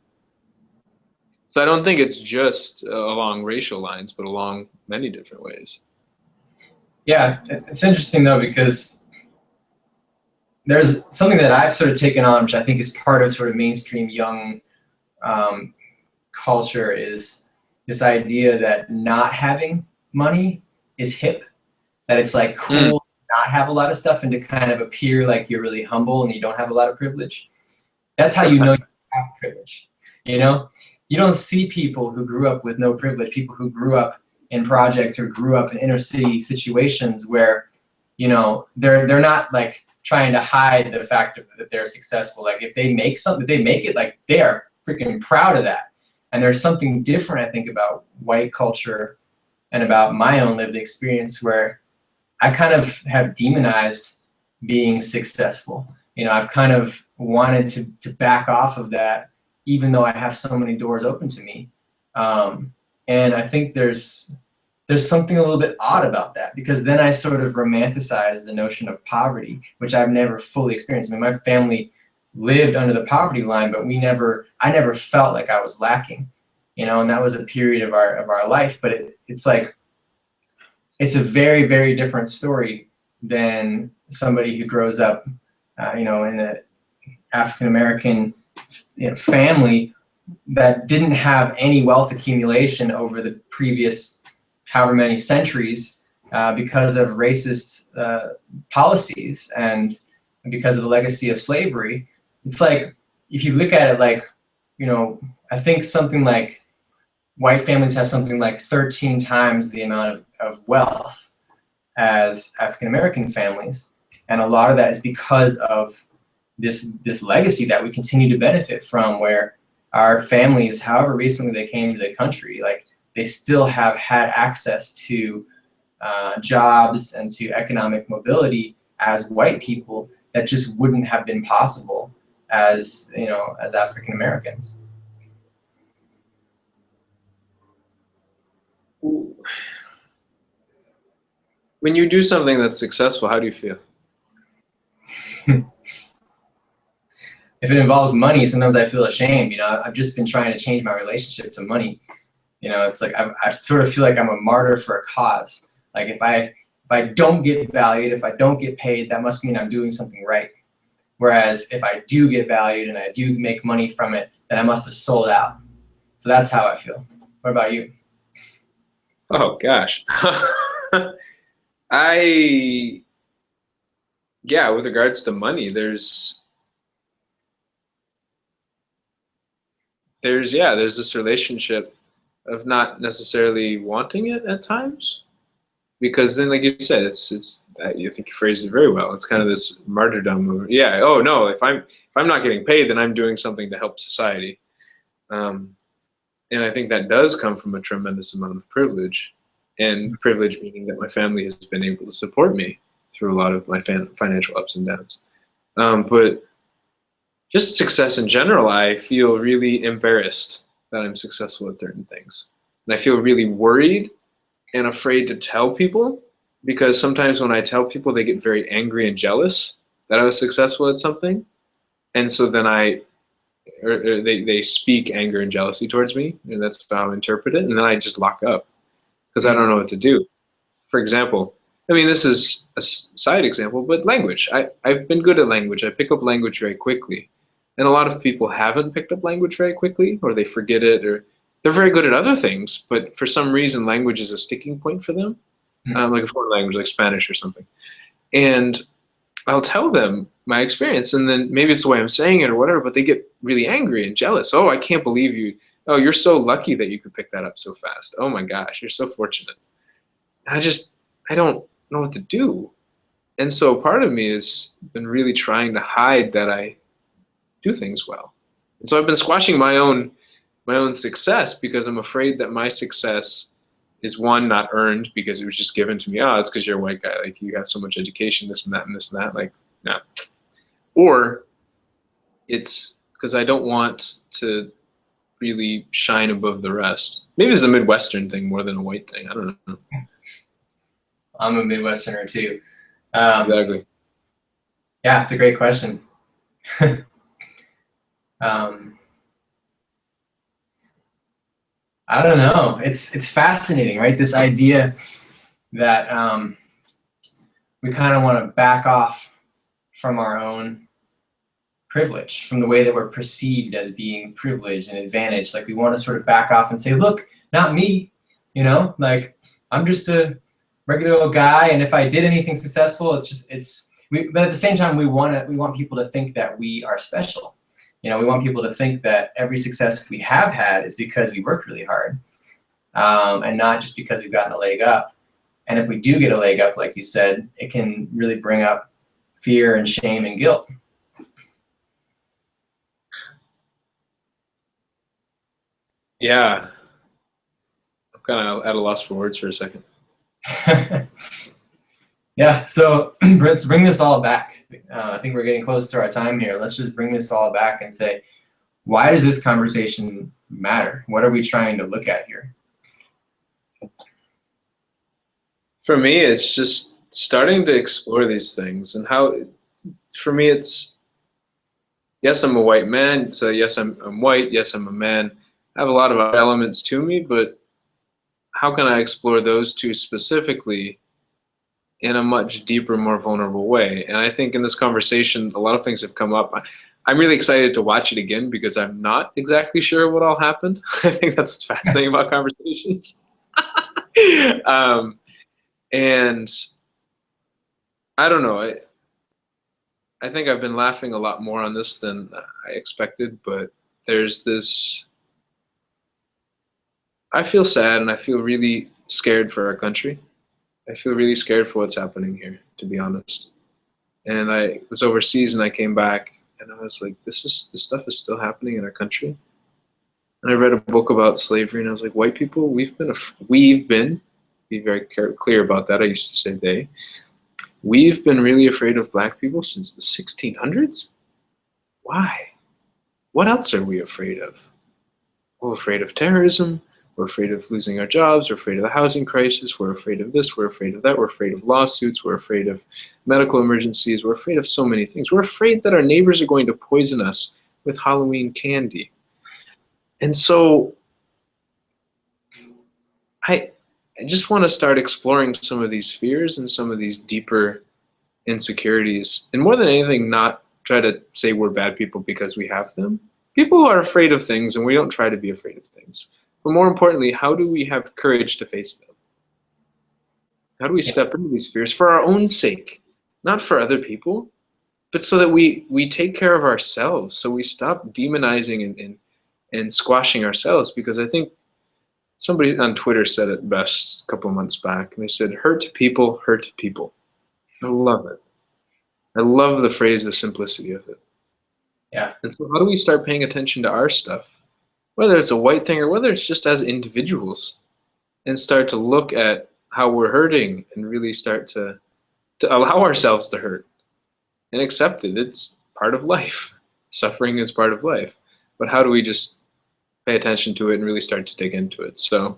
so I don't think it's just along racial lines, but along many different ways. Yeah, it's interesting though, because there's something that I've sort of taken on, which I think is part of sort of mainstream young um, culture, is this idea that not having money is hip, that it's like Mm. cool to not have a lot of stuff and to kind of appear like you're really humble and you don't have a lot of privilege. That's how you know you have privilege. You know, you don't see people who grew up with no privilege, people who grew up in projects or grew up in inner city situations where, you know, they're not like trying to hide the fact that they're successful. Like if they make something, they make it, like they are freaking proud of that. And there's something different, I think, about white culture and about my own lived experience where I kind of have demonized being successful. You know, I've kind of wanted to back off of that, even though I have so many doors open to me. And I think there's something a little bit odd about that, because then I sort of romanticize the notion of poverty, which I've never fully experienced. I mean, my family lived under the poverty line, but I never felt like I was lacking, you know, and that was a period of our life. But it's like, it's a very, very different story than somebody who grows up, you know, in an African American, you know, family that didn't have any wealth accumulation over the previous however many centuries because of racist policies and because of the legacy of slavery. It's like, if you look at it like, you know, I think something like white families have something like 13 times the amount of wealth as African American families, and a lot of that is because of this legacy that we continue to benefit from, where our families, however recently they came to the country, like they still have had access to jobs and to economic mobility as white people that just wouldn't have been possible as, you know, as African Americans. When you do something that's successful, how do you feel? if it involves money, sometimes I feel ashamed. You know, I've just been trying to change my relationship to money. You know, it's like I sort of feel like I'm a martyr for a cause. Like if I don't get valued, if I don't get paid, that must mean I'm doing something right. Whereas if I do get valued and I do make money from it, then I must have sold out. So that's how I feel. What about you? Oh gosh. I yeah, with regards to money, there's this relationship of not necessarily wanting it at times, because then, like you said, it's I think you phrased it very well. It's kind of this martyrdom of, yeah, oh no, if I'm not getting paid, then I'm doing something to help society. Um, and I think that does come from a tremendous amount of privilege, and privilege meaning that my family has been able to support me through a lot of my financial ups and downs. But just success in general, I feel really embarrassed that I'm successful at certain things. And I feel really worried and afraid to tell people, because sometimes when I tell people, they get very angry and jealous that I was successful at something. And so then they speak anger and jealousy towards me, and that's how I interpret it. And then I just lock up because I don't know what to do. For example, I mean, this is a side example, but language. I've been good at language. I pick up language very quickly. And a lot of people haven't picked up language very quickly, or they forget it, or they're very good at other things, but for some reason, language is a sticking point for them, like a foreign language, like Spanish or something. And I'll tell them my experience, and then maybe it's the way I'm saying it or whatever, but they get really angry and jealous. Oh, I can't believe you. Oh, you're so lucky that you could pick that up so fast. Oh my gosh, you're so fortunate. I don't know what to do. And so part of me has been really trying to hide that I do things well. And so I've been squashing my own success, because I'm afraid that my success is, one, not earned because it was just given to me. Oh, it's because you're a white guy. Like, you got so much education, this and that and this and that. Like, no. Or it's because I don't want to really shine above the rest. Maybe it's a Midwestern thing more than a white thing. I don't know. I'm a Midwesterner too. Exactly. Yeah, it's a great question. um, I don't know. It's fascinating, right? This idea that we kind of want to back off from our own privilege, from the way that we're perceived as being privileged and advantaged. Like, we want to sort of back off and say, look, not me, you know, like, I'm just a regular old guy, and if I did anything successful, but at the same time, we want people to think that we are special. You know, we want people to think that every success we have had is because we worked really hard, and not just because we've gotten a leg up. And if we do get a leg up, like you said, it can really bring up fear and shame and guilt. Yeah. I'm kind of at a loss for words for a second. Yeah, so let's bring this all back. I think we're getting close to our time here. Let's just bring this all back and say, why does this conversation matter? What are we trying to look at here? For me, it's just starting to explore these things, and how, for me, it's, yes, I'm a white man, so yes, I'm white, yes, I'm a man. I have a lot of other elements to me, but how can I explore those two specifically in a much deeper, more vulnerable way? And I think in this conversation, a lot of things have come up. I'm really excited to watch it again, because I'm not exactly sure what all happened. I think that's what's fascinating about conversations. And I don't know. I think I've been laughing a lot more on this than I expected, but there's this. I feel sad, and I feel really scared for our country. I feel really scared for what's happening here, to be honest. And I was overseas, and I came back, and I was like, this stuff is still happening in our country. And I read a book about slavery, and I was like, white people, we've been, be very clear about that. I used to say they. We've been really afraid of black people since the 1600s. Why? What else are we afraid of? We're afraid of terrorism. We're afraid of losing our jobs. We're afraid of the housing crisis. We're afraid of this. We're afraid of that. We're afraid of lawsuits. We're afraid of medical emergencies. We're afraid of so many things. We're afraid that our neighbors are going to poison us with Halloween candy. And so I just want to start exploring some of these fears and some of these deeper insecurities. And more than anything, not try to say we're bad people because we have them. People are afraid of things, and we don't try to be afraid of things. But more importantly, how do we have courage to face them? How do we step into these fears for our own sake, not for other people, but so that we take care of ourselves, so we stop demonizing and squashing ourselves? Because I think somebody on Twitter said it best a couple of months back, and they said, hurt people hurt people. I love it. I love the phrase, the simplicity of it. Yeah. And so how do we start paying attention to our stuff, whether it's a white thing or whether it's just as individuals, and start to look at how we're hurting and really start to allow ourselves to hurt and accept it. It's part of life. Suffering is part of life. But how do we just pay attention to it and really start to dig into it? So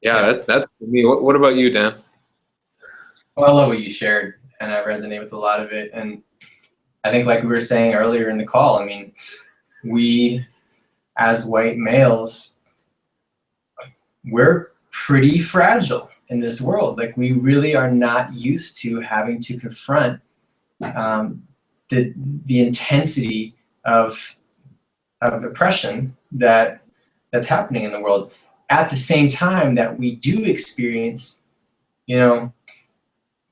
yeah, that's for me. What about you, Dan? Well, I love what you shared, and I resonate with a lot of it. And I think, like we were saying earlier in the call, I mean, we as white males, we're pretty fragile in this world. Like, we really are not used to having to confront the intensity of oppression that's happening in the world. At the same time that we do experience,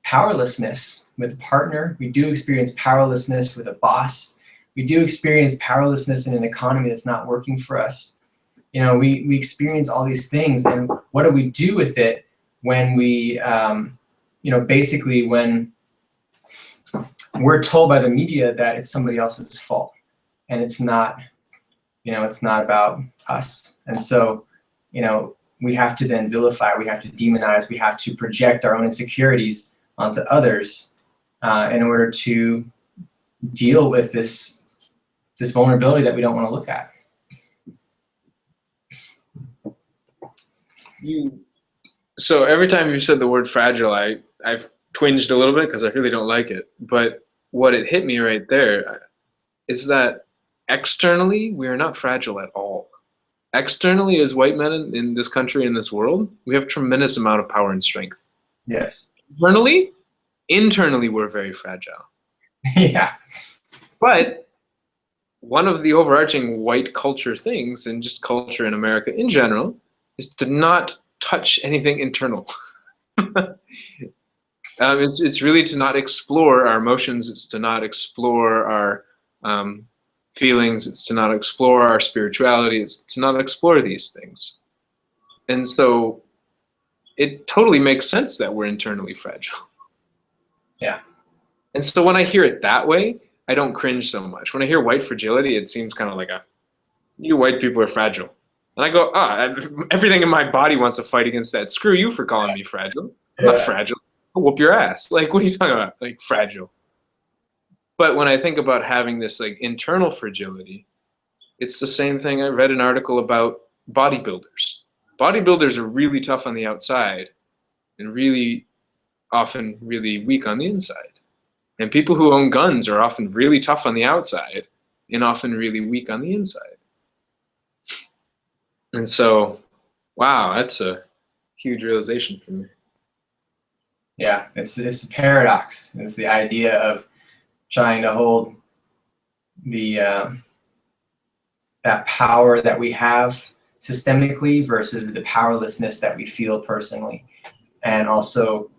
powerlessness with a partner, we do experience powerlessness with a boss, we do experience powerlessness in an economy that's not working for us. We experience all these things, and what do we do with it when we, basically when we're told by the media that it's somebody else's fault, and it's not, it's not about us. And so, we have to then vilify, we have to demonize, we have to project our own insecurities onto others in order to deal with this vulnerability that we don't want to look at. So every time you said the word fragile, I've twinged a little bit because I really don't like it. But what it hit me right there is that externally, we are not fragile at all. Externally, as white men in this country, in this world, we have a tremendous amount of power and strength. Yes. Internally, we're very fragile. Yeah. But one of the overarching white culture things, and just culture in America in general, is to not touch anything internal. It's really to not explore our emotions. It's to not explore our feelings. It's to not explore our spirituality. It's to not explore these things. And so it totally makes sense that we're internally fragile. Yeah. And so when I hear it that way, I don't cringe so much. When I hear white fragility, it seems kind of like you white people are fragile. And I go, everything in my body wants to fight against that. Screw you for calling me fragile. I'm not fragile. I'll whoop your ass. Like, what are you talking about? Like, fragile. But when I think about having this like internal fragility, it's the same thing. I read an article about bodybuilders. Bodybuilders are really tough on the outside and really often really weak on the inside. And people who own guns are often really tough on the outside and often really weak on the inside. And so, wow, that's a huge realization for me. Yeah, it's a paradox. It's the idea of trying to hold that power that we have systemically versus the powerlessness that we feel personally, and also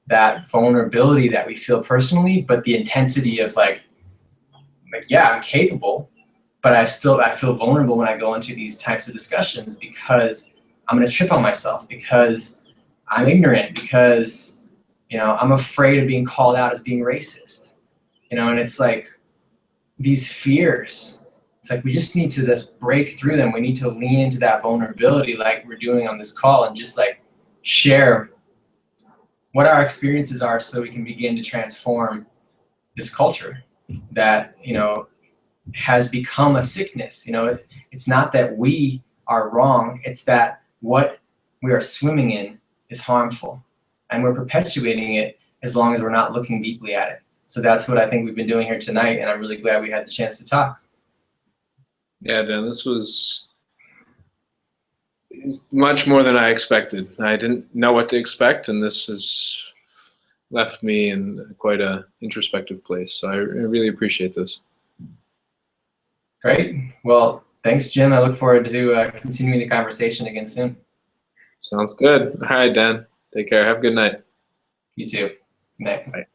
that vulnerability that we feel personally, but the intensity of like yeah, I'm capable, but I feel vulnerable when I go into these types of discussions because I'm gonna trip on myself, because I'm ignorant, because I'm afraid of being called out as being racist, and it's like these fears. It's like we just need to just break through them. We need to lean into that vulnerability like we're doing on this call and just like share what our experiences are so we can begin to transform this culture that, has become a sickness. It's not that we are wrong. It's that what we are swimming in is harmful, and we're perpetuating it as long as we're not looking deeply at it. So that's what I think we've been doing here tonight, and I'm really glad we had the chance to talk. Yeah, Dan, this was much more than I expected. I didn't know what to expect, and this has left me in quite a introspective place. So I really appreciate this. Great. Well, thanks, Jim. I look forward to continuing the conversation again soon. Sounds good. All right, Dan. Take care. Have a good night. You too. Good night. Bye.